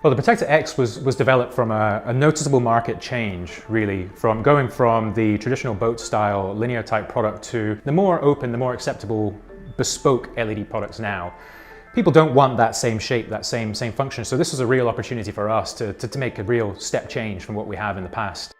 Well, the Protecta X was developed from a noticeable market change, really, from going from the traditional boat-style linear type product to the more open, the more acceptable bespoke LED products now. People don't want that same shape, that same function, so this was a real opportunity for us to make a real step change from what we have in the past.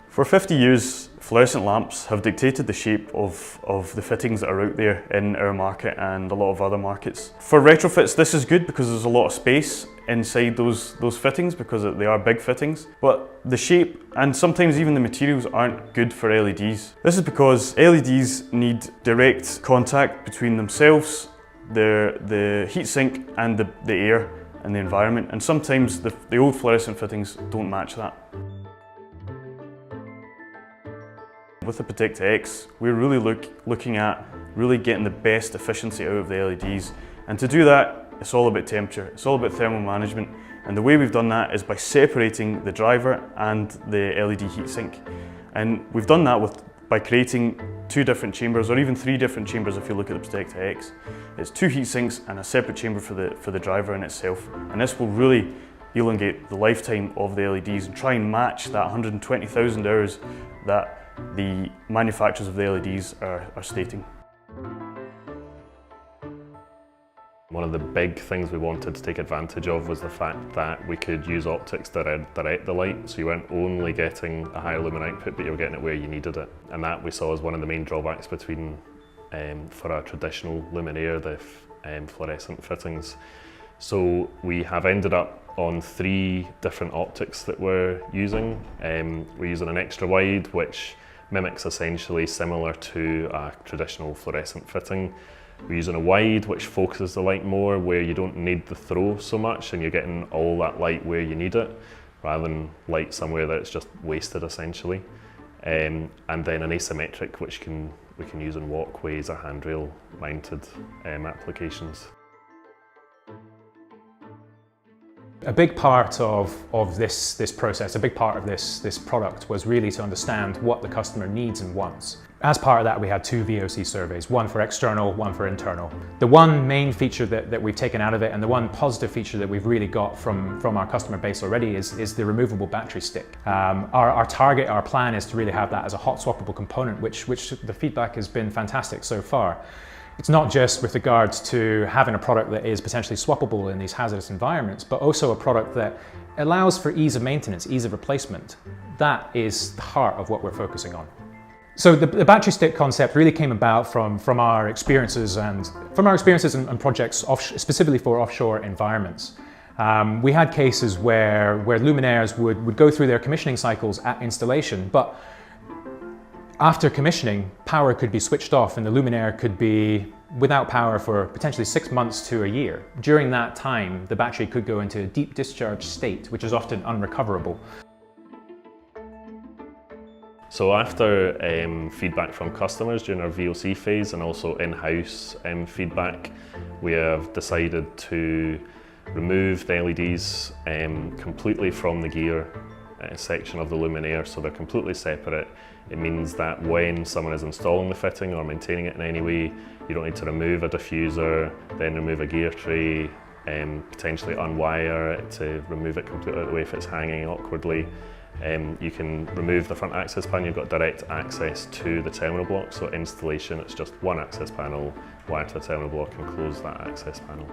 For 50 years, fluorescent lamps have dictated the shape of the fittings that are out there in our market and a lot of other markets. For retrofits, this is good because there's a lot of space inside those fittings because they are big fittings, but the shape and sometimes even the materials aren't good for LEDs. This is because LEDs need direct contact between themselves, the heatsink and the air and the environment, and sometimes the old fluorescent fittings don't match that. With the Protecta X, we're really looking at really getting the best efficiency out of the LEDs, and to do that, it's all about temperature, it's all about thermal management, and the way we've done that is by separating the driver and the LED heatsink. And we've done that by creating 2 different chambers, or even 3 different chambers if you look at the Protecta X. It's 2 heatsinks and a separate chamber for the driver in itself, and this will really elongate the lifetime of the LEDs and try and match that 120,000 hours that the manufacturers of the LEDs are stating. One of the big things we wanted to take advantage of was the fact that we could use optics to direct the light, so you weren't only getting a higher lumen output, but you were getting it where you needed it. And that we saw as one of the main drawbacks between, for a traditional luminaire, the fluorescent fittings. So we have ended up on 3 different optics that we're using. We're using an extra wide, which mimics essentially similar to a traditional fluorescent fitting. We're using a wide, which focuses the light more, where you don't need the throw so much and you're getting all that light where you need it, rather than light somewhere that it's just wasted essentially. And then an asymmetric, which we can use in walkways or handrail mounted applications. A big part of this process, a big part of this product was really to understand what the customer needs and wants. As part of that, we had 2 VOC surveys, one for external, one for internal. The one main feature that we've taken out of it, and the one positive feature that we've really got from our customer base already is the removable battery stick. Our target, our plan is to really have that as a hot swappable component, which the feedback has been fantastic so far. It's not just with regards to having a product that is potentially swappable in these hazardous environments, but also a product that allows for ease of maintenance, ease of replacement. That is the heart of what we're focusing on. So the battery stick concept really came about from our experiences and projects specifically for offshore environments. We had cases where luminaires would go through their commissioning cycles at installation, but after commissioning, power could be switched off and the luminaire could be without power for potentially 6 months to a year. During that time, the battery could go into a deep discharge state, which is often unrecoverable. So after feedback from customers during our VOC phase and also in-house feedback, we have decided to remove the LEDs completely from the gear section of the luminaire, so they're completely separate. It means that when someone is installing the fitting or maintaining it in any way, you don't need to remove a diffuser, then remove a gear tray, potentially unwire it to remove it completely out of the way if it's hanging awkwardly. You can remove the front access panel, you've got direct access to the terminal block, so installation it's just one access panel, wire to the terminal block and close that access panel.